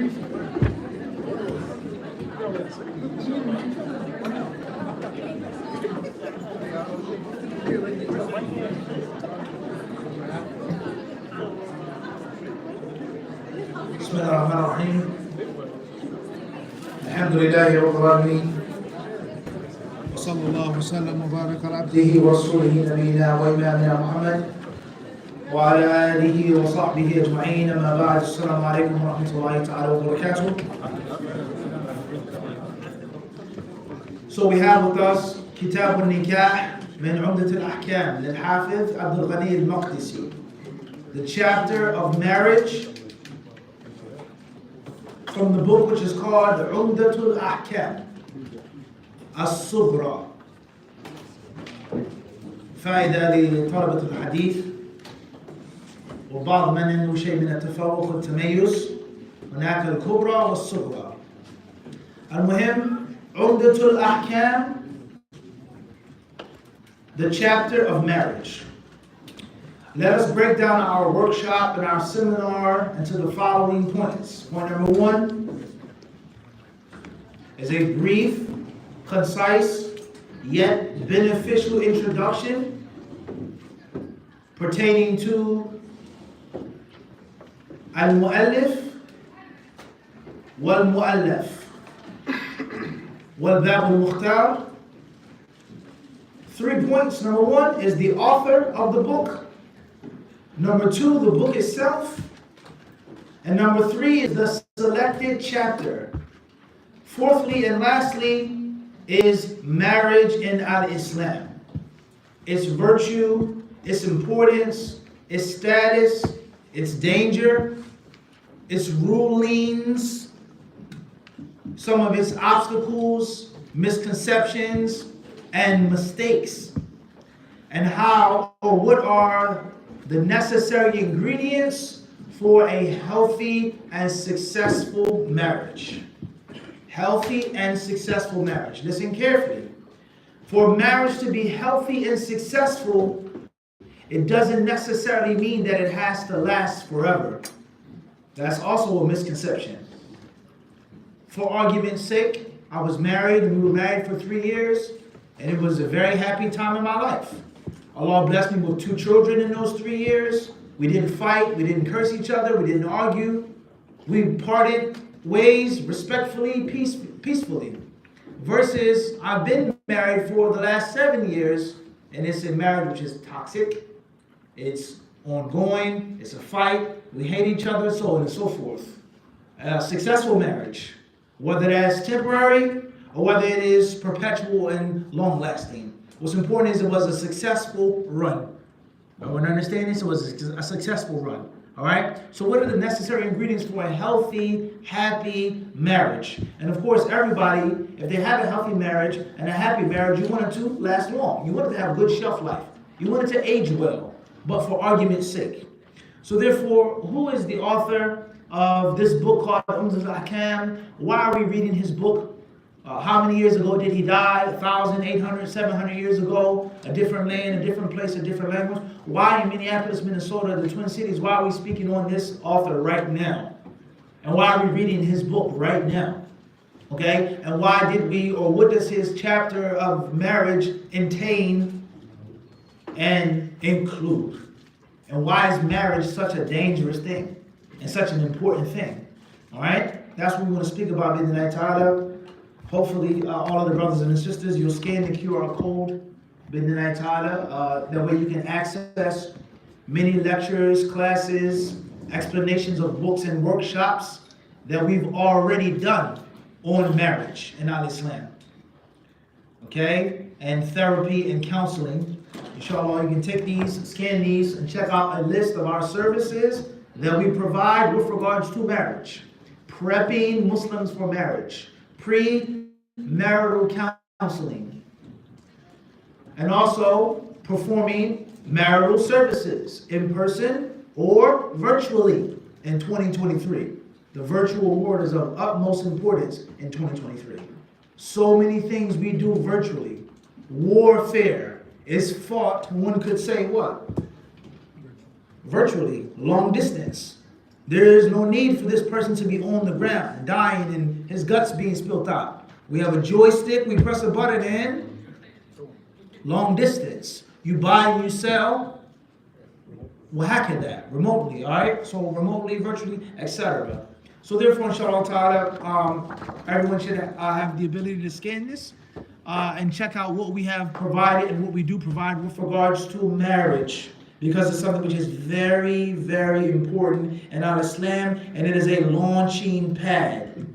بسم الله الرحمن الرحيم. الحمد لله رب العالمين، وصلى الله وسلم وبارك على عبده ورسوله نبينا وإمامنا محمد وعلى آله وصحبه أجمعين. أما بعد، السلام عليكم ورحمة الله تعالى وبركاته. So we have with us كتاب النكاح من Umdatul-Ahkam للحافظ Abdul Ghani al-Maqdisi, the chapter of marriage from the book which is called Umdatul-Ahkam الصغرى. فائدة لطلبة الحديث وبعض من عنده شيء من التفوق والتميز. هناك الكبرى والصغرى. المهم Umdatul-Ahkam, the chapter of marriage. Let us break down our workshop and our seminar into the following points. Point number 1 is a brief, concise, yet beneficial introduction pertaining to al-mu'allif wal-mu'allaf wal-bab al-mukhtar. 3 points. Number 1 is the author of the book. Number 2, the book itself. And number 3 is the selected chapter. Fourthly and lastly is marriage in al-Islam. Its virtue, its importance, its status, its danger, its rulings, some of its obstacles, misconceptions, and mistakes, and how or what are the necessary ingredients for a healthy and successful marriage. Healthy and successful marriage. Listen carefully. For marriage to be healthy and successful, it doesn't necessarily mean that it has to last forever. That's also a misconception. For argument's sake, I was married and we were married for 3 years, and it was a very happy time in my life. Allah blessed me with 2 children in those 3 years. We didn't fight, we didn't curse each other, we didn't argue. We parted ways respectfully, peacefully. Versus, I've been married for the last 7 years, and it's a marriage which is toxic, it's ongoing, it's a fight, we hate each other, so on and so forth. A successful marriage, whether that's temporary or whether it is perpetual and long-lasting. What's important is it was a successful run. I want to understand this, it was a successful run. All right? So what are the necessary ingredients for a healthy, happy marriage? And of course, everybody, if they have a healthy marriage and a happy marriage, you want it to last long. You want it to have good shelf life. You want it to age well, but for argument's sake. So therefore, who is the author of this book called Umdatul-Ahkam? Why are we reading his book? How many years ago did he die? 1,000, 800, 700 years ago? A different land, a different place, a different language? Why in Minneapolis, Minnesota, the Twin Cities, why are we speaking on this author right now? And why are we reading his book right now? Okay? And why did we, or what does his chapter of marriage entail and include? And why is marriage such a dangerous thing and such an important thing? All right? That's what we want to speak about, Bidnai Ta'ala. Hopefully, all of the brothers and sisters, you'll scan the QR code, Bidnai Ta'ala. That way you can access many lectures, classes, explanations of books and workshops that we've already done on marriage in al-Islam. Okay? And therapy and counseling. Inshallah, you can take these, scan these, and check out a list of our services that we provide with regards to marriage. Prepping Muslims for marriage. Pre-marital counseling. And also performing marital services in person or virtually in 2023. The virtual world is of utmost importance in 2023. So many things we do virtually. Warfare is fought, one could say what? Virtually, long distance. There is no need for this person to be on the ground, dying and his guts being spilt out. We have a joystick, we press a button in, long distance. You buy and you sell, we'll hack at that remotely, all right? So remotely, virtually, etc. So therefore, inshallah ta'ala, everyone should have the ability to scan this and check out what we have provided and what we do provide with regards to marriage. Because it's something which is very, very important in our Islam, and it is a launching pad.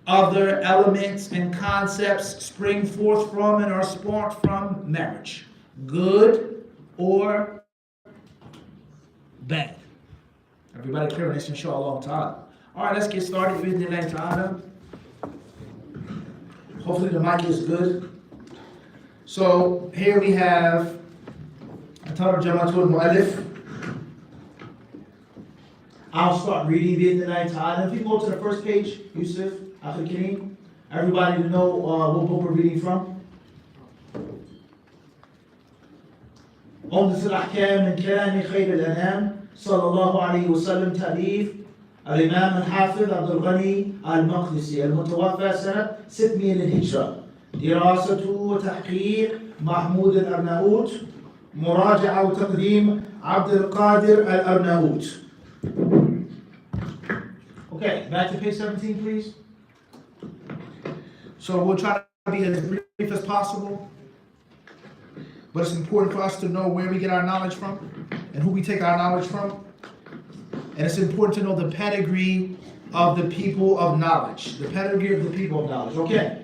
Other elements and concepts spring forth from and are sparked from marriage, good or bad. Everybody clear on this, inshallah ta'ala. All right, let's get started. Bismillah ta'ala. Hopefully the mic is good. So here we have Jamaatul Mu'allif. I'll start reading Bismillah ta'ala. If you go to the first page, Yusuf, Akhil Kareem, everybody to know what book we're reading from. Umdatul-Ahkam من كلام خير الأنام صلى الله عليه وسلم تأليف الإمام الحافظ عبد الغني المقدسي المتوفى سنة 600 للهجرة. دراسة وتحقيق محمود الأرناؤوط. مراجعة وتقديم عبد القادر الأرناؤوط. Okay, back to page 17, please. So we'll try to be as brief as possible, but it's important for us to know where we get our knowledge from and who we take our knowledge from. And it's important to know the pedigree of the people of knowledge. The pedigree of the people of knowledge. Okay.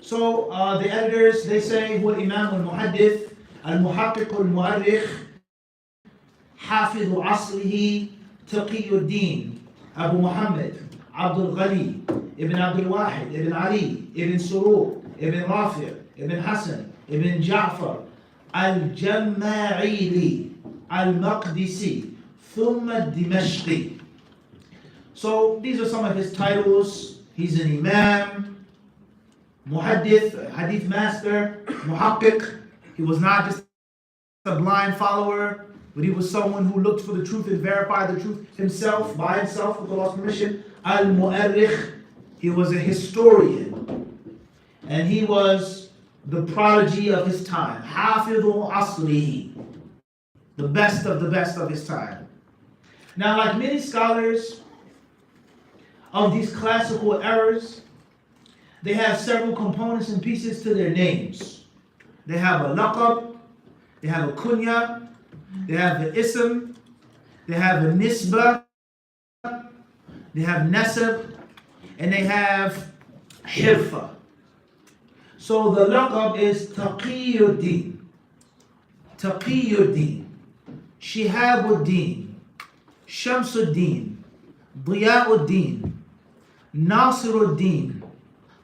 So the editors, they say, هو الإمام المحدث المحقق المؤرخ حافظ عصره تقي الدين أبو محمد عبد الغني ابن عبد الواحد ابن علي ابن سروق ابن رافع ابن حسن ابن جعفر الجماعيلي المقدسي ثم الدمشقي. So these are some of his titles. He's an imam, muhaddith, hadith master, muhaqqiq. He was not just a blind follower, but he was someone who looked for the truth and verified the truth himself, by himself, with Allah's permission. Al-Mu'arrikh, he was a historian. And he was the prodigy of his time. Hafidhu aslihi, the best of his time. Now, like many scholars of these classical eras, they have several components and pieces to their names. They have a laqab, they have a kunya, they have the ism, they have a nisbah, they have nasab, and they have hirfa. So the laqab is Taqiyuddin, Taqiyuddin, Shihabuddin, Shamsuddin, Diyauddin, Nasiruddin,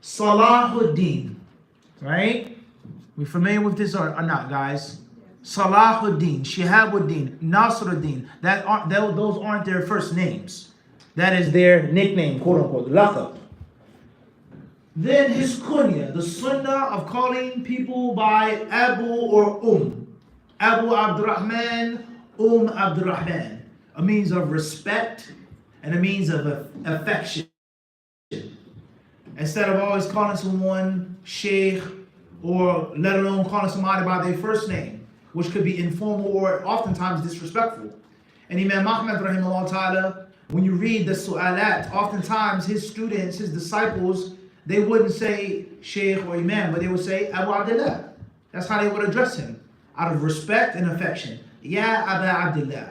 Salahuddin. Right? We familiar with this or not, guys? Salahuddin, Shihabuddin, Nasiruddin. Those aren't their first names. That is their nickname, quote unquote, laqab. Then his kunya, the sunnah of calling people by Abu or Abu Abdurrahman, Abdurrahman. A means of respect and a means of affection. Instead of always calling someone sheikh or let alone calling somebody by their first name, which could be informal or oftentimes disrespectful. And Imam Ahmad rahimahullah ta'ala, when you read the su'alat, oftentimes his students, his disciples, they wouldn't say sheikh or imam, but they would say Abu Abdullah. That's how they would address him, out of respect and affection. Ya Aba Abdullah.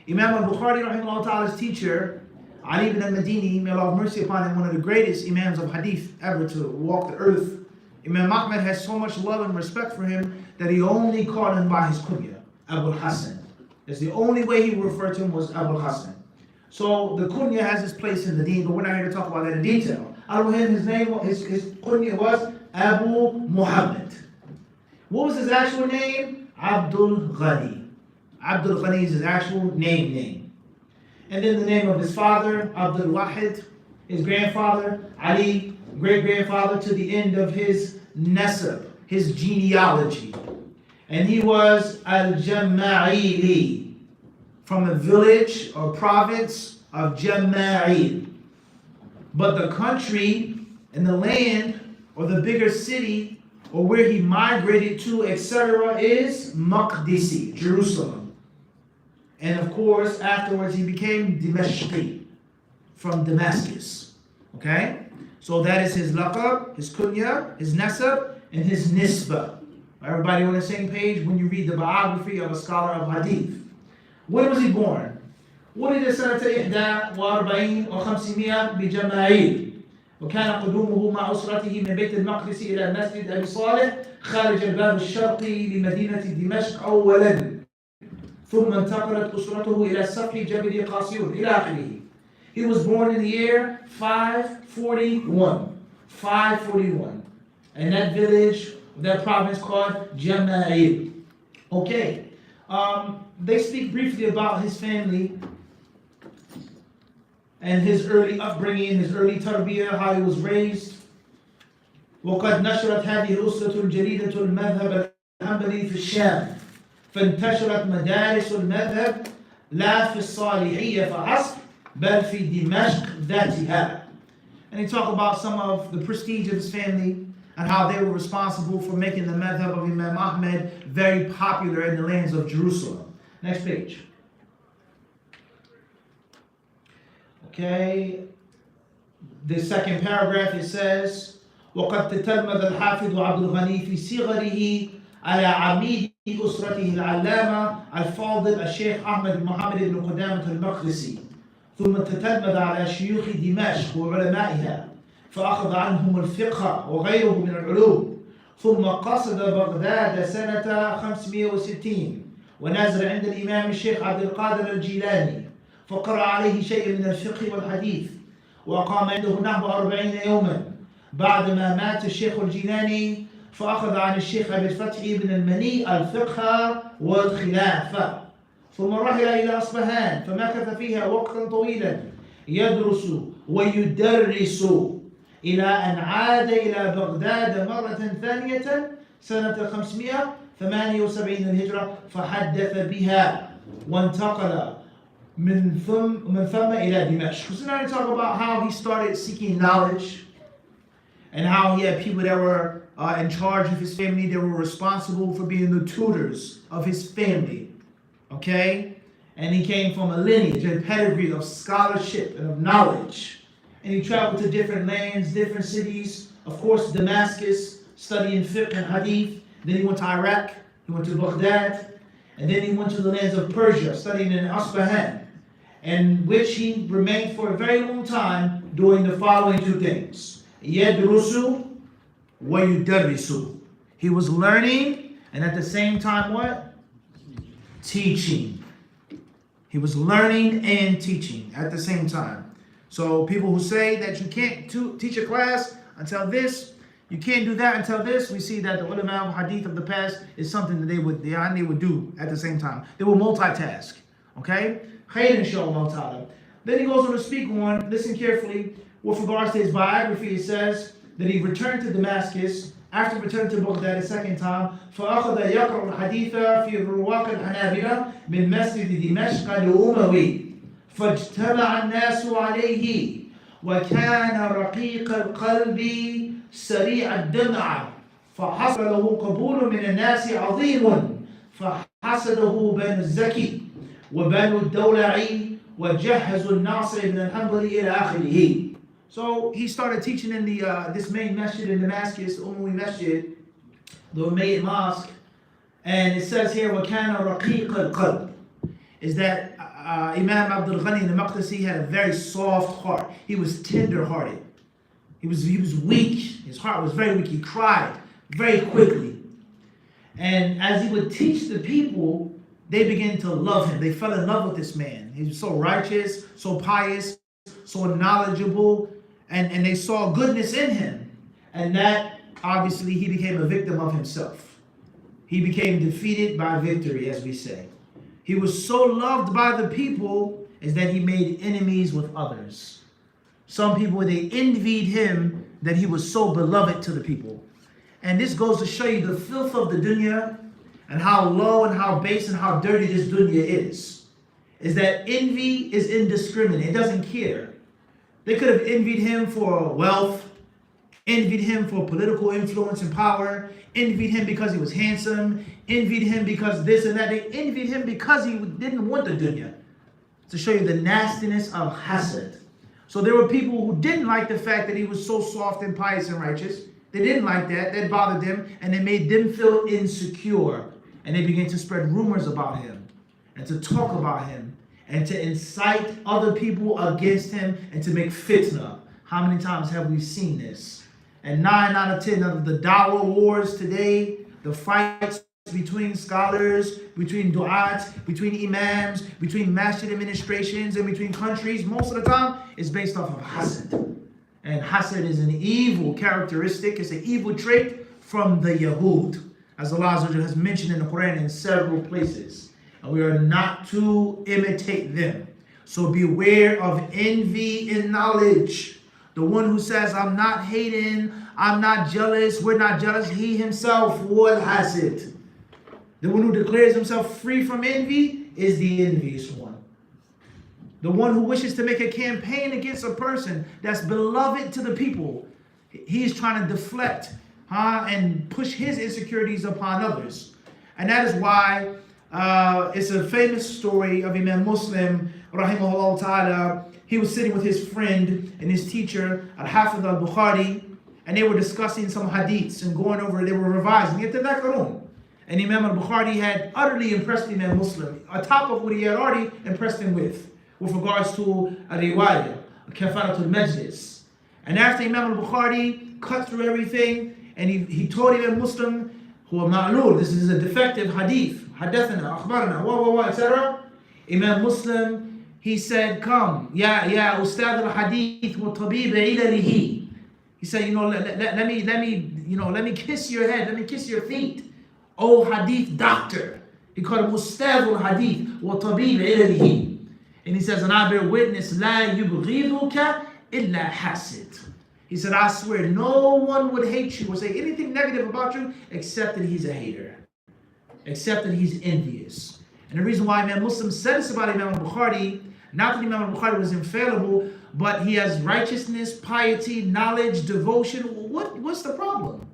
Imam al-Bukhari rahimahullah ta'ala's teacher, Ali ibn al-Madini, may Allah have mercy upon him, one of the greatest imams of hadith ever to walk the earth. Imam Ahmad has so much love and respect for him that he only called him by his kunya, Abu Hassan. That's the only way he referred to him was Abu Hassan. So the kunya has its place in the deen, but we're not here to talk about that in detail. His name, his kunya was Abu Muhammad. What was his actual name? Abdul Ghani. Abdul Ghani is his actual name. And then the name of his father, Abdul Wahid, his grandfather, Ali, great-grandfather, to the end of his nasab, his genealogy. And he was al-Jama'ili. from the village or province of Jama'il. But the country and the land or the bigger city or where he migrated to, etc., is Maqdisi, Jerusalem. And of course, afterwards he became Dimashqi, from Damascus. Okay? So that is his laqab, his kunya, his nasab, and his nisba. Everybody on the same page when you read the biography of a scholar of hadith. When was he born? ولد سنة 41 و500 بجماعيل، وكان قدومه مع أسرته من بيت المقدس إلى مسجد أبي صالح خارج الباب الشرقي لمدينة دمشق أولا، ثم انتقلت أسرته إلى سفح جبل قاسيون إلى آخره. He was born in the year 541. 541. And that village, that province called Jama'il. Okay. They speak briefly about his family and his early upbringing, his early tarbiyah, how he was raised. وقد نشرت هذه الأسرة الجديدة المذهب الحنبلي في الشام، فانتشرت مدارس المذهب لا في الصالحية فحسب بل في دمشق ذاتها. And he talked about some of the prestige of his family and how they were responsible for making the madhab of Imam Ahmed very popular in the lands of Jerusalem. Next page. Okay, the second paragraph, it says, وقد تتلمذ الحافظ عبد الغني في صغره على عميد أسرته العلامة الفاضل الشيخ أحمد بن محمد بن قدامة المقدسي، ثم تتلمذ على شيوخ دمشق وعلمائها فأخذ عنهم الفقه وغيره من العلوم، ثم قصد بغداد سنة 560 ونزل عند الإمام الشيخ عبد القادر الجيلاني فقرأ عليه شيء من الفقه والحديث، وأقام عنده نحو 40 يوما. بعدما مات الشيخ الجيلاني فأخذ عن الشيخ أبي الفتح بن المني الفقه والخلافة، ثم رحل إلى أصبهان فمكث فيها وقتا طويلا يدرس ويدرس إلى أن عاد إلى بغداد مرة ثانية سنة 578 للهجرة فحدث بها وانتقل من ثم إلى دمشق. So now we talk about how he started seeking knowledge and how he had people that were in charge of his family, that were responsible for being the tutors of his family. Okay? And he came from a lineage, a pedigree of scholarship and of knowledge. And he traveled to different lands, different cities. Of course, Damascus, studying fiqh and hadith. Then he went to Iraq, he went to Baghdad, and then he went to the lands of Persia, studying in Asbahan, in which he remained for a very long time doing the following two things. Yadrusu wa yudarrisu. He was learning, and at the same time what? Teaching. He was learning and teaching at the same time. So people who say that you can't teach a class until this, you can't do that until this, we see that the ulama of hadith of the past is something that they would do at the same time. They will multitask. Okay? Khayr inshallah ta'ala. Then he goes on to speak on, listen carefully, with regards to his biography, it says that he returned to Damascus after returning to Baghdad a second time. فأخذ يقرأ الحديث في رواق الحنابلة من مسجد دمشق الأموي فاجتمع الناس عليه وكان رقيق القلب سريع الدمع فحصل له قبول من الناس عظيم فحسده بنو الزكي وبنو الدولعي وجهزوا الناصر بن الحنبلي إلى آخره. So he started teaching in this main masjid in Damascus, Umayyad Masjid, the Umayyad Mosque, and it says here, وَكَانَ رَقِيقَ الْقَلْبِ, is that Imam Abdul Ghani al-Maqdisi had a very soft heart. He was tender-hearted. He was weak. His heart was very weak. He cried very quickly. And as he would teach the people, they began to love him. They fell in love with this man. He was so righteous, so pious, so knowledgeable, and they saw goodness in him. And that, obviously, he became a victim of himself. He became defeated by victory, as we say. He was so loved by the people is that he made enemies with others. Some people, they envied him that he was so beloved to the people. And this goes to show you the filth of the dunya and how low and how base and how dirty this dunya is. is that envy is indiscriminate. It doesn't care. They could have envied him for wealth, envied him for political influence and power, envied him because he was handsome, envied him because this and that. They envied him because he didn't want the dunya. To show you the nastiness of hasad. So there were people who didn't like the fact that he was so soft and pious and righteous. They didn't like that. That bothered them, and it made them feel insecure. And they began to spread rumors about him and to talk about him and to incite other people against him and to make fitna. How many times have we seen this? And 9 out of 10 of the dawah wars today, the fights between scholars, between du'at, between imams, between masjid administrations, and between countries, most of the time, is based off of hasad. And hasad is an evil characteristic. It's an evil trait from the Yahud, as Allah has mentioned in the Quran in several places. And we are not to imitate them. So beware of envy in knowledge. The one who says, I'm not hating, I'm not jealous, we're not jealous, he himself would hasad. The one who declares himself free from envy is the envious one. The one who wishes to make a campaign against a person that's beloved to the people, he's trying to deflect and push his insecurities upon others. And that is why it's a famous story of Imam Muslim, rahimahullah ta'ala. He was sitting with his friend and his teacher, Al-Hafidh al-Bukhari, and they were discussing some hadiths and going over, they were revising it. And Imam al-Bukhari had utterly impressed Imam Muslim, on top of what he had already impressed him with regards to a riwayah, kafaratul majlis. And after Imam al-Bukhari cut through everything, and he told Imam Muslim, huwa ma'lul, this is a defective hadith, hadathana, akhbarana, etc. Imam Muslim, he said, come, ya ustad al-hadith wa tabib ilalihi. He said, let me kiss your head, let me kiss your feet. Oh hadith doctor. He called him ustad al-hadith wa tabib ilalihi. And he says, and I bear witness, la yubghiduka illa hasid. He said, I swear no one would hate you or say anything negative about you except that he's a hater, except that he's envious. And the reason why Imam Muslim said this about Imam al-Bukhari, not that Imam al-Bukhari was infallible, but he has righteousness, piety, knowledge, devotion. What's the problem?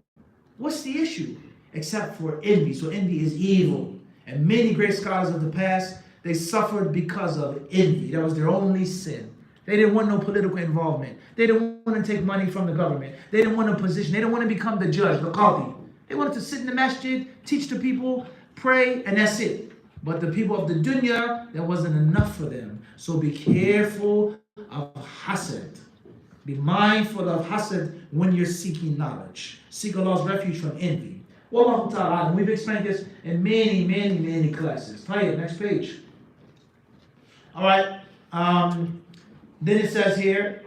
What's the issue? Except for envy. So envy is evil. And many great scholars of the past, they suffered because of envy. That was their only sin. They didn't want no political involvement. They didn't want to take money from the government. They didn't want a position. They didn't want to become the judge, the qadi. They wanted to sit in the masjid, teach the people, pray, and that's it. But the people of the dunya, that wasn't enough for them. So be careful of hasad. Be mindful of hasad when you're seeking knowledge. Seek Allah's refuge from envy. Wallahu ta'ala. We've explained this in many classes. Next page. All right. Then it says here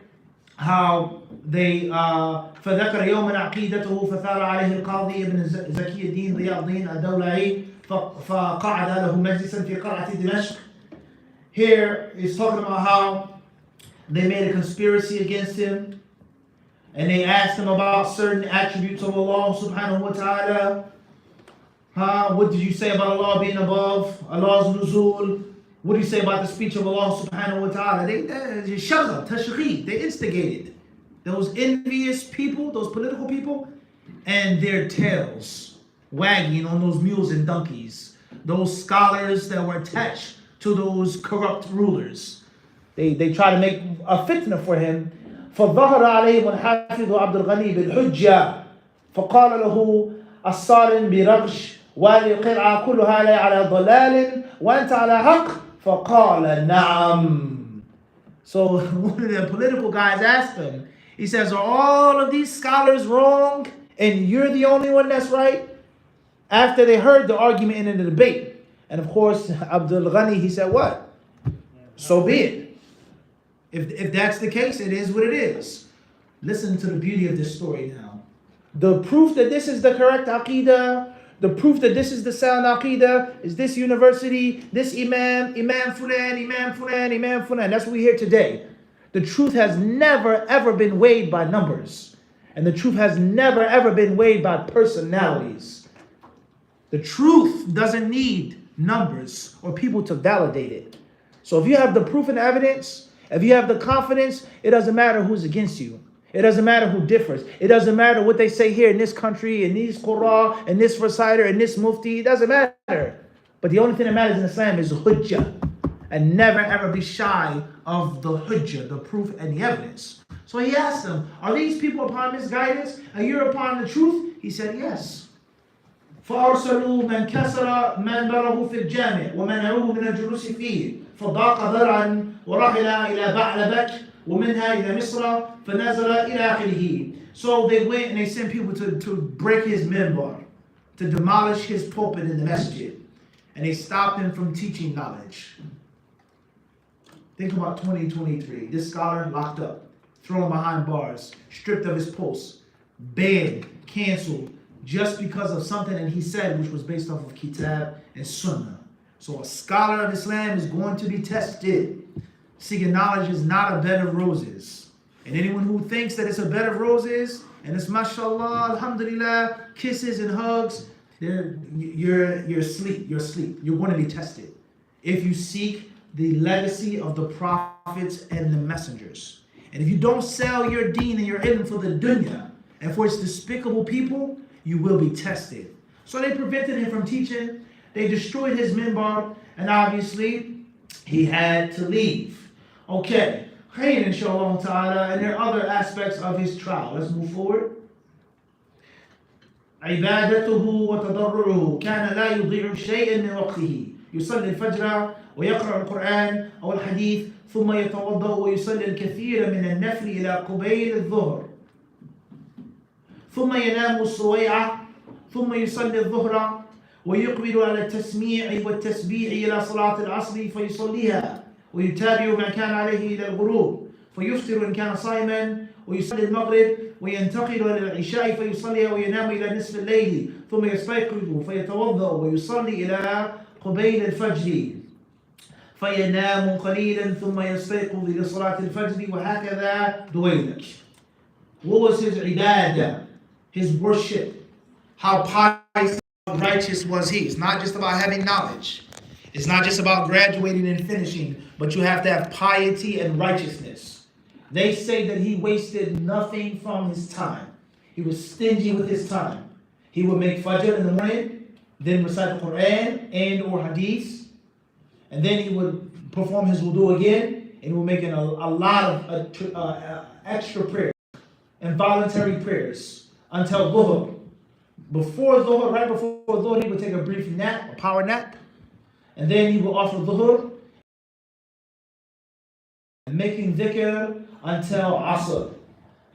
how they فذكر يوما عقيدته فثار عليه القاضي ابن زكي الدين ضياء الدين الدولعي فقعد له مجلسا في قلعة دمشق. Here he's talking about how they made a conspiracy against him and they asked him about certain attributes of Allah subhanahu wa ta'ala. What did you say about Allah being above, Allah's nuzul? What do you say about the speech of Allah subhanahu wa ta'ala? They instigated those envious people, those political people, and their tails wagging on those mules and donkeys. Those scholars that were attached to those corrupt rulers. They try to make a fitna for him. فظهر عليهم الحافظ عبد الغني بالحجة فقال له الصارم برغش والي القرعة كلها على ضلال وأنت على حق فقال نعم. So one of the political guys asked him, he says, are all of these scholars wrong and you're the only one that's right? After they heard the argument in the debate. And of course, Abdul Ghani, he said, what? So be it. If that's the case, it is what it is. Listen to the beauty of this story now. The proof that this is the correct aqidah, the proof that this is the sound aqidah, is this university, this imam fulan. That's what we hear today. The truth has never ever been weighed by numbers. And the truth has never ever been weighed by personalities. The truth doesn't need numbers or people to validate it. So if you have the proof and evidence, if you have the confidence, it doesn't matter who's against you. It doesn't matter who differs. It doesn't matter what they say here in this country, in these Qur'an, in this reciter, in this mufti. It doesn't matter. But the only thing that matters in Islam is hujjah. And never ever be shy of the hujjah, the proof and the evidence. So he asked them, are these people upon misguidance? Are you upon the truth? He said, yes. فأرسلوا من كسر منبره في الجامع ومنعوه من الجلوس فيه فضاق ذرعا ورحل إلى بعلبك ومنها إلى مصر فنزل إلى آخره. So they went and they sent people to break his minbar, to demolish his pulpit in the masjid. And they stopped him from teaching knowledge. Think about 2023. This scholar locked up, thrown behind bars, stripped of his post, banned, canceled, just because of something that he said which was based off of Kitab and Sunnah. So a scholar of Islam is going to be tested. Seeking knowledge is not a bed of roses. And anyone who thinks that it's a bed of roses, and it's mashallah, alhamdulillah, kisses and hugs, you're asleep. You're asleep. You're going to be tested. If you seek the legacy of the prophets and the messengers. And if you don't sell your deen and your ilm for the dunya, and for its despicable people, you will be tested. So they prevented him from teaching. They destroyed his minbar, and obviously he had to leave. Okay, khayr inshallah ta'ala, and there are other aspects of his trial. Let's move forward. عبادته وتضرعه كان لا يضيع شيئا من وقته يصلي الفجر ويقرأ القرآن أو الحديث ثم يتوضأ ويصلي الكثير من النفل إلى قبيل الظهر ثم ينام السويعة ثم يصلي الظهر ويقبل على التسميع والتسبيح إلى صلاة العصر فيصليها ويتابع ما كان عليه إلى الغروب فيفطر إن كان صائما ويصلي المغرب وينتقل إلى العشاء فيصليها وينام إلى نصف الليل ثم يستيقظ فيتوضأ ويصلي إلى قبيل الفجر فينام قليلا ثم يستيقظ لصلاة الفجر وهكذا دويلك. What was his ibadah? His worship. How pious and righteous was he? It's not just about having knowledge. It's not just about graduating and finishing, but you have to have piety and righteousness. They say that he wasted nothing from his time. He was stingy with his time. He would make fajr in the morning, then recite the Quran and or hadith, and then he would perform his wudu again, and he would make a lot of extra prayers, involuntary prayers, until dhuhr. Before dhuhr, right before dhuhr, he would take a brief nap, a power nap, and then he would offer dhuhr, making dhikr until asr.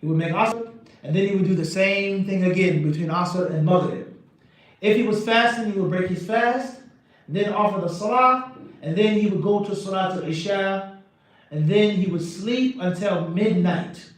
He would make asr, and then he would do the same thing again between asr and maghrib. If he was fasting, he would break his fast, then offer the salah, and then he would go to salat al-isha, and then he would sleep until midnight.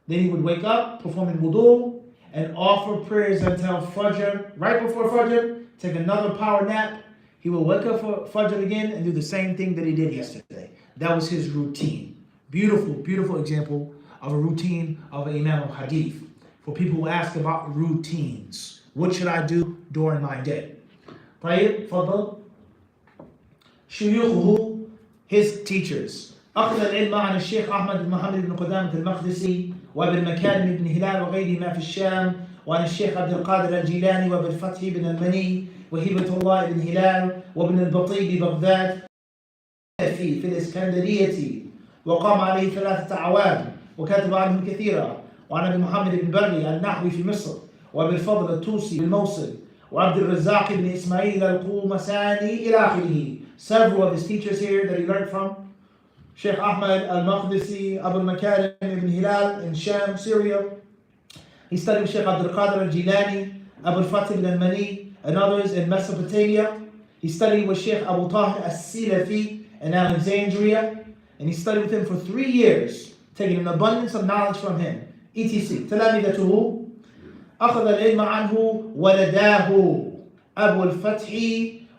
Then he would wake up, performing wudu, and offer prayers until fajr. Right before fajr, take another power nap. He would wake up for fajr again and do the same thing that he did yesterday. That was his routine. Beautiful, beautiful example of a routine of an Imam of Hadith. For people who ask about routines. What should I do during my day? طيب, فضل. شيوخه, his teachers. أخذ العلم عن الشيخ أحمد بن محمد بن قدامة المقدسي وابن مكارم بن هلال وغيرهما في الشام وعن الشيخ عبد القادر الجيلاني وابن فتح بن المني وهبة الله بن هلال وابن البطي ببغداد في الإسكندرية وقام عليه 3 أعوام وكتب عنهم كثيرا وعن أبي محمد بن بري النحوي في مصر وأبي الفضل التوسي بالموصل وعبد الرزاق بن إسماعيل القومساني إلى آخره. Several of his teachers here that he learned from. Sheikh Ahmad al-Maqdisi, Abu al-Makarim ibn Hilal in Sham, Syria. He studied with Sheikh Abdul Qadir al-Jilani, Abu al-Fatih ibn al-Mani, and others in Mesopotamia. He studied with Sheikh Abu Tahir al-Silafi in Alexandria. And he studied with him for 3 years, taking an abundance of knowledge from him. etc. تلامذته أخذ العلم عنه ولداه أبو الفتح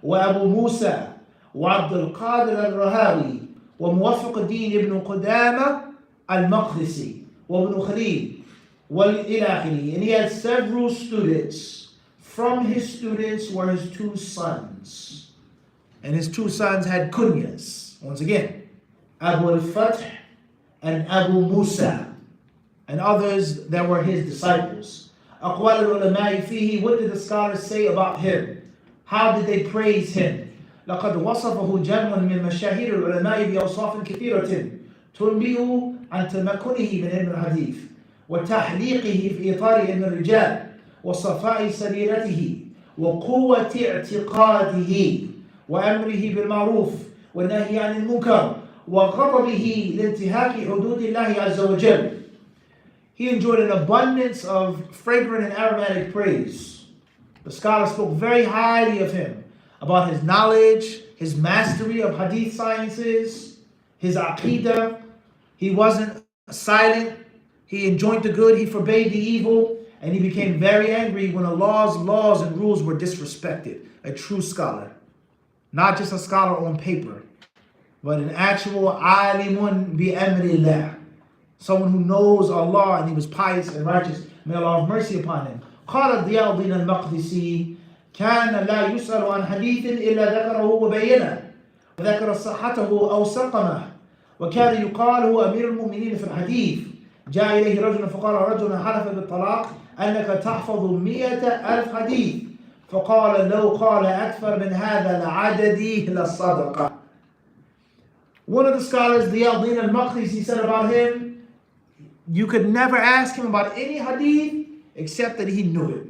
وأبو موسى وعبد القادر الرهاوي وموفق الدين ابن قدامة المقدسي وابن خليل وإلى آخره. And he had several students. From his students were his 2 sons. And his 2 sons had kunyas. Once again, Abu al-Fath and Abu Musa and others that were his disciples. أقوال العلماء فيه, what did the scholars say about him? How did they praise him? لقد وصفه جمع من مشاهير العلماء بأوصاف كثيرة تنبئ عن تمكنه من علم الحديث وتحليقه في إطار علم الرجال وصفاء سريرته وقوة اعتقاده وأمره بالمعروف والنهي عن المنكر وغضبه لانتهاك حدود الله عز وجل. He enjoyed an abundance of fragrant and aromatic praise. The scholars spoke very highly of him, about his knowledge, his mastery of hadith sciences, his aqidah. He wasn't silent. He enjoined the good, he forbade the evil, and he became very angry when Allah's laws and rules were disrespected. A true scholar. Not just a scholar on paper, but an actual alimun bi amrillah. Someone who knows Allah, and he was pious and righteous. May Allah have mercy upon him. قال ضياء الدين المقدسي كان لا يسأل عن حديث إلا ذكره وبينه وذكر صحته أو سقمه وكان يقال هو أمير المؤمنين في الحديث. جاء إليه رجل فقال رجل حلف بالطلاق أنك تحفظ 100,000 حديث فقال لو قال أكثر من هذا لعددي للصدقة. One of the scholars, ضياء الدين المقدسي, said about him, you could never ask him about any hadith except that he knew it,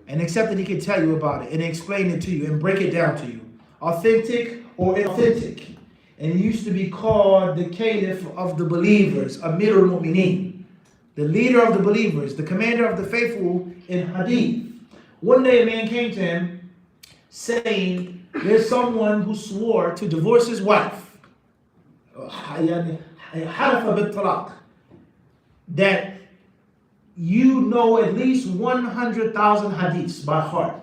and except that he could tell you about it and explain it to you and break it down to you, authentic or inauthentic. And he used to be called the caliph of the believers, Amir al-Mu'mineen, the leader of the believers, the commander of the faithful in hadith. One day a man came to him saying, there's someone who swore to divorce his wife, that you know at least 100,000 hadiths by heart.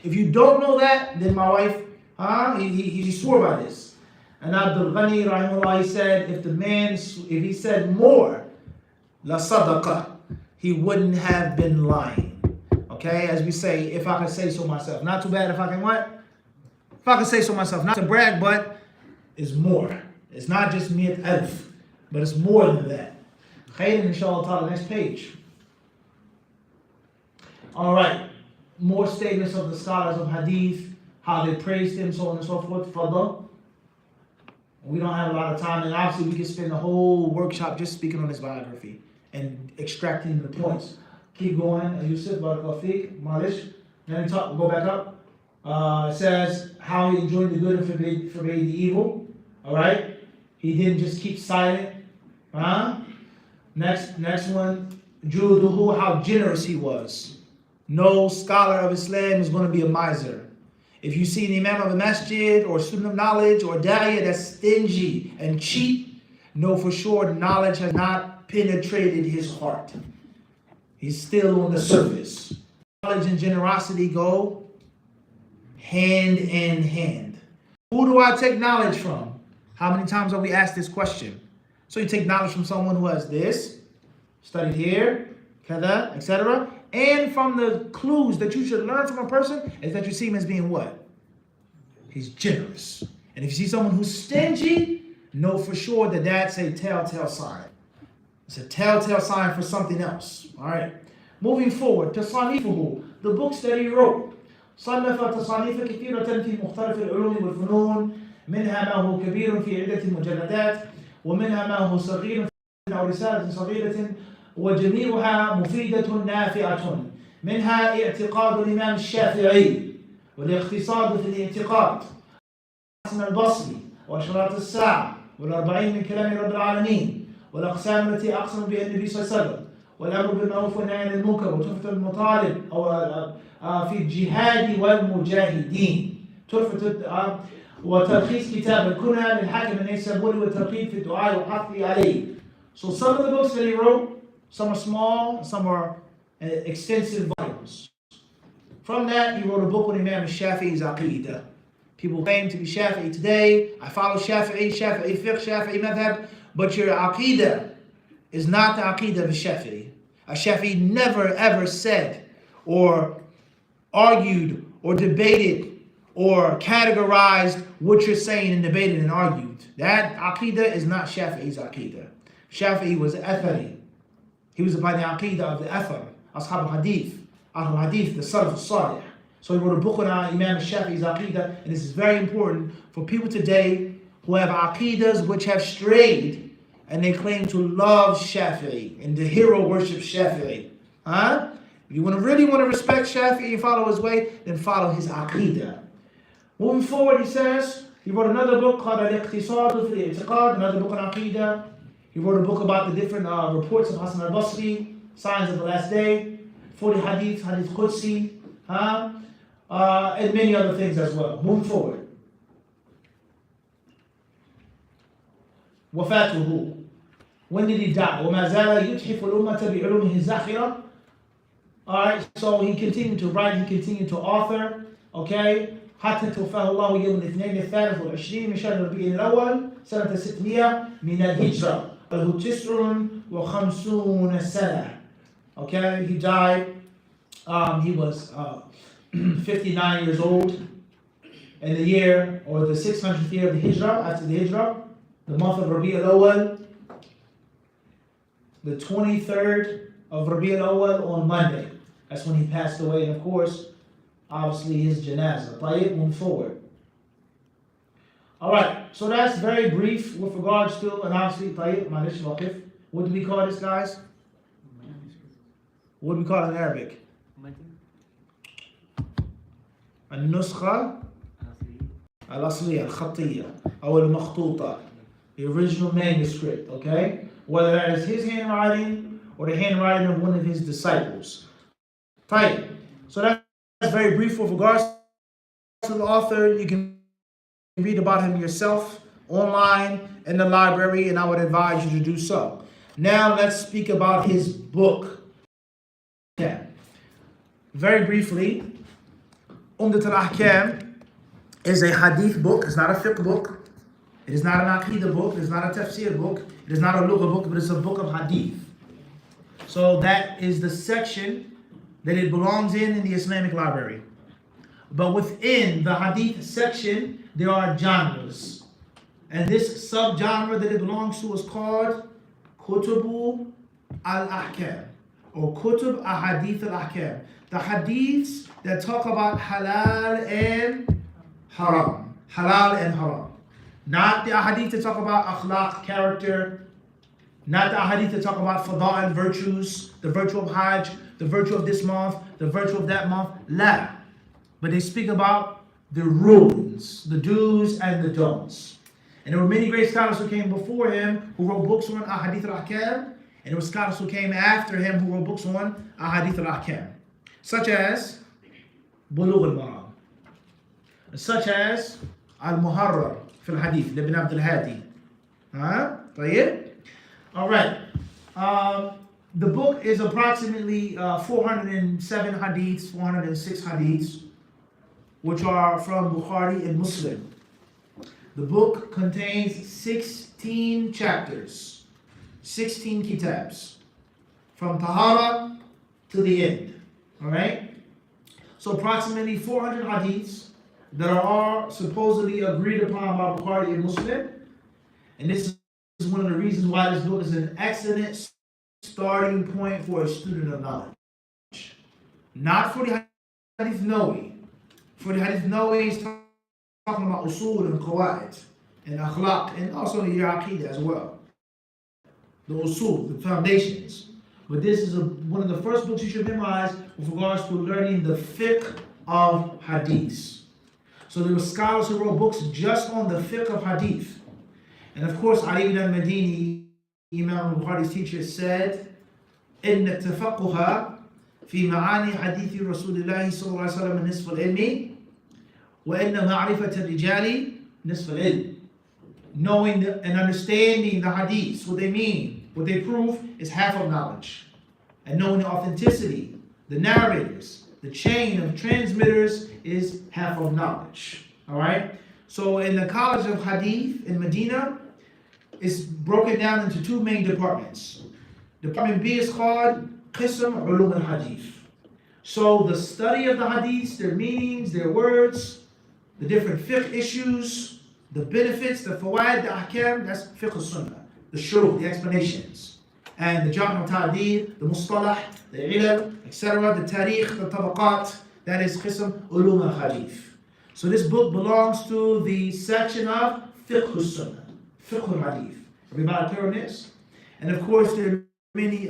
If you don't know that, then my wife, he swore by this. And Abdul Ghani rahimahullah, he said, if he said more, la sadaqa, he wouldn't have been lying. Okay, as we say, if I can say so myself. Not too bad if I can what? If I can say so myself. Not to brag, but it's more. It's not just miyat alf, but it's more than that. Khayr, inshallah ta'ala, next page. Alright, more statements of the scholars of hadith, how they praised him, so on and so forth. Fadl. We don't have a lot of time, and obviously we can spend the whole workshop just speaking on his biography and extracting the points. Keep going, Yusuf, barakallahu feek, Malish. Then we go back up. It says how he enjoyed the good and forbade the evil. Alright? He didn't just keep silent. Next one, Juduhu, how generous he was. No scholar of Islam is going to be a miser. If you see an imam of a masjid or student of knowledge or da'iyah that's stingy and cheap, know for sure knowledge has not penetrated his heart. He's still on the surface. Knowledge and generosity go hand in hand. Who do I take knowledge from? How many times have we asked this question? So you take knowledge from someone who has this, studied here, kada, etc. And from the clues that you should learn from a person is that you see him as being what? He's generous. And if you see someone who's stingy, know for sure that that's a telltale sign. It's a telltale sign for something else. All right. Moving forward, تصانيفه, the books that he wrote. صنف تصانيف كثيرة في مختلف العلوم والفنون، منها ما هو كبير في عدة مجلدات، ومنها ما هو صغير أو رسالة صغيرة، وجميعها مفيدة نافعة. منها اعتقاد الإمام الشافعي والاقتصاد في الاعتقاد، الحسن البصري، وأشراط الساعة، والأربعين من كلام رب العالمين، والأقسام التي أقسم بها النبي صلى الله عليه وسلم، والأمر بالمعروف والنهي عن المنكر، وتحفة المطالب أو في الجهاد والمجاهدين، وتلخيص كتاب الكنى للحاكم النيسابوري والترغيب في الدعاء والحث عليه. So some of the books that he wrote, some are small, some are extensive volumes. From that, he wrote a book on Imam Shafi'i's Aqidah. People claim to be Shafi'i today. I follow Shafi'i fiqh, Shafi'i madhab, but your Aqidah is not the Aqidah of a Shafi'i. A Shafi'i never ever said or argued or debated or categorized what you're saying and debated and argued. That aqidah is not Shafi'i's aqidah. Shafi'i was Athari. He was by the aqidah of the Athar, Ashab al-Hadith, Ahl-Hadith, the Salaf al-Salih. So he wrote a book on Imam Shafi'i's aqidah, and this is very important for people today who have aqidahs which have strayed, and they claim to love Shafi'i and the hero worship Shafi'i. Huh? If you really want to respect Shafi'i and follow his way, then follow his aqidah. Moving forward, he says, he wrote another book called Al-Iqtisad fi al-I'tiqad, another book on aqidah. He wrote a book about the different reports of Hassan al-Basri, signs of the last day, 40 hadith, hadith Qudsi, and many other things as well. Moving forward. Wafatuhu. When did he die? وَمَا زَالَ يُتْحِفُ الْأُمَّةَ بِعُلُومِهِ الزَّاخِرَةِ. Alright, so he continued to write, he continued to author, okay? حتى توفاه الله يوم الاثنين الثالث والعشرين من شهر ربيع الأول سنة 600 من الهجرة له 59 سنة. Okay, he died. He was 59 years old in the year, or the 600th year of the Hijrah, after the Hijrah, the month of Rabi al-Awwal, the 23rd of Rabi al-Awwal on Monday. That's when he passed away, and of course, obviously his janazah. Tayyib, move forward. Alright, so that's very brief with regards to, and obviously, Tayyib, Malish Waqif. What do we call this, guys? What do we call it in Arabic? النسخة الأصلية الخطية أو المخطوطة, the original manuscript, okay? Whether that is his handwriting or the handwriting of one of his disciples. Right. So that's very brief with regards to the author. You can read about him yourself online in the library, and I would advise you to do so. Now let's speak about his book. Okay. Very briefly, Umdatul-Ahkam is a hadith book. It's not a fiqh book. It is not an aqidah book. It is not a tafsir book. It is not a lugha book, but it's a book of hadith. So that is the section that it belongs in the Islamic library. But within the hadith section, there are genres. And this subgenre that it belongs to is called Kutubu al-Ahkam, or Kutub Ahadith al-Ahkam. The hadiths that talk about halal and haram. Halal and haram. Not the ahadith that talk about akhlaq, character. Not the ahadith that talk about fada'il, virtues, the virtue of hajj, the virtue of this month, the virtue of that month. La. But they speak about the rules, the do's and the don'ts. And there were many great scholars who came before him who wrote books on ahadith al-ahkam, and there were scholars who came after him who wrote books on ahadith al-ahkam, such as Bulugh al-Maram, such as Al-Muharrar fi al-Hadith, Ibn Abdul Hadi. طيب? All right. The book is approximately 407 hadiths, 406 hadiths, which are from Bukhari and Muslim. The book contains 16 chapters, 16 kitabs, from Tahara to the end. All right? So approximately 400 hadiths that are supposedly agreed upon by Bukhari and Muslim. And this is one of the reasons why this book is an excellent starting point for a student of knowledge. Not for the hadith nawawi. For the hadith nawawi is talking about usul and qawaid and akhlaq, and also your aqidah as well. The usul, the foundations. But this is one of the first books you should memorize with regards to learning the fiqh of hadith. So there were scholars who wrote books just on the fiqh of hadith. And of course, Ali ibn al-Madini, Imam al-Bukhari's teacher, said, إن التفقه في معاني حديث رسول الله صلى الله عليه وسلم نصف العلم وإن معرفة الرجال نصف العلم. Knowing and understanding the hadiths, what they mean, what they prove, is half of knowledge. And knowing the authenticity, the narrators, the chain of transmitters is half of knowledge. All right? So in the College of Hadith in Medina, it's broken down into two main departments. Department B is called Qism Ulum al-Hadith. So the study of the hadiths, their meanings, their words, the different fiqh issues, the benefits, the fawaid, the ahkam, that's fiqh sunnah, the shuruh, the explanations. And the Jam' al-Ta'did, the mustalah, the ilal, etc., the tarikh, the tabaqat, that is qism ulum al-hadith. So this book belongs to the section of fiqh sunnah, fiqh al-hadith. Everybody clear on this? And of course, there are many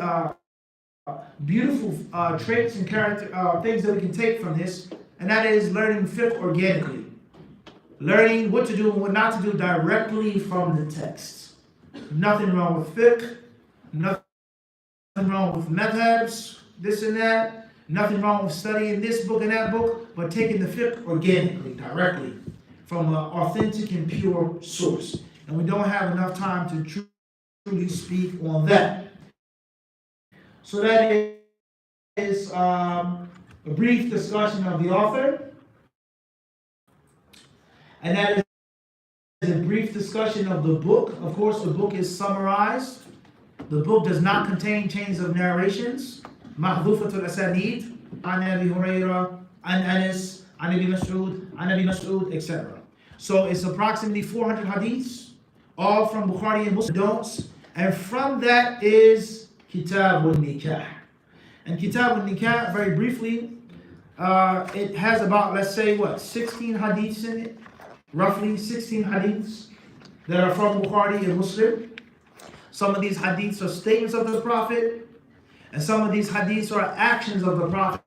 beautiful traits and character things that we can take from this, and that is learning fiqh organically. Learning what to do and what not to do directly from the text. Nothing wrong with fiqh, nothing wrong with madhabs, this and that, nothing wrong with studying this book and that book, but taking the fiqh organically, directly, from an authentic and pure source. And we don't have enough time to truly speak on that. So that is a brief discussion of the author. And that is a brief discussion of the book. Of course, the book is summarized. The book does not contain chains of narrations. Mahdhufatul asanid, an Abi Hurairah, an Anas, an Abi Mas'ud, etc. So it's approximately 400 hadiths, all from Bukhari and Muslim don'ts. And from that is Kitab al-Nikah. And Kitab al-Nikah, very briefly, it has about, let's say, 16 hadiths in it. Roughly 16 hadiths that are from Bukhari and Muslim. Some of these hadiths are statements of the Prophet, and some of these hadiths are actions of the Prophet,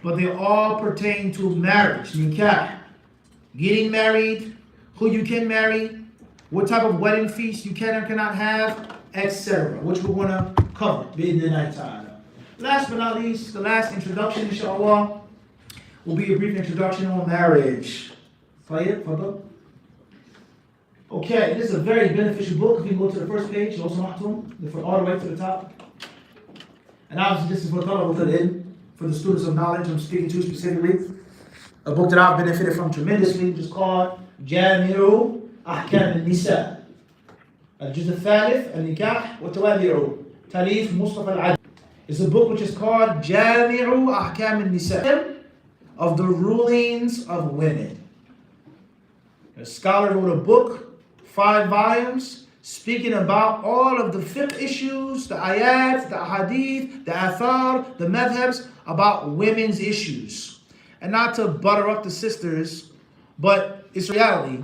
but they all pertain to marriage, nikah, getting married, who you can marry, what type of wedding feast you can or cannot have, etc., which we're going to cover in the night time. Last but not least, the last introduction, inshallah, will be a brief introduction on marriage. Okay, this is a very beneficial book. If you go to the first page, all the way to the top. And obviously, this is for the students of knowledge I'm speaking to specifically. A book that I've benefited from tremendously, which is called Umdatul-Ahkam al-Nisa. الجزء الثالث النكاح وتوابعه تأليف مصطفى العدل. It's a book which is called Umdatul-Ahkam al-Nisa, of the rulings of women. A scholar wrote a book, 5 volumes, speaking about all of the fiqh issues, the ayat, the hadith, the athar, the madhabs, about women's issues. And not to butter up the sisters, but it's reality.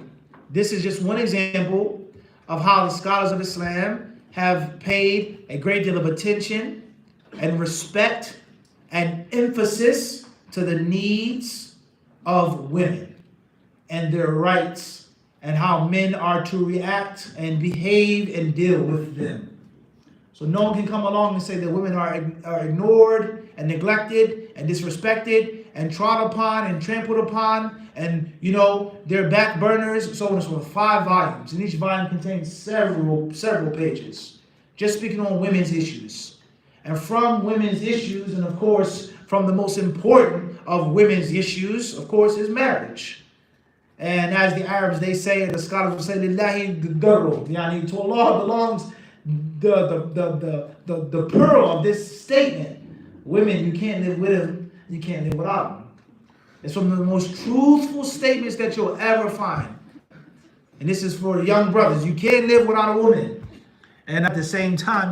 This is just one example of how the scholars of Islam have paid a great deal of attention and respect and emphasis to the needs of women and their rights and how men are to react and behave and deal with them. So no one can come along and say that women are ignored and neglected and disrespected and trod upon and trampled upon and, they're back burners, so on and so forth. 5 volumes, and each volume contains several pages, just speaking on women's issues. And from women's issues, and of course, from the most important of women's issues, of course, is marriage. And as the Arabs, they say, the scholars will say, Lillahi darru, yani to Allah belongs the pearl of this statement. Women, you can't live with them, you can't live without them. It's one of the most truthful statements that you'll ever find. And this is for the young brothers. You can't live without a woman. And at the same time,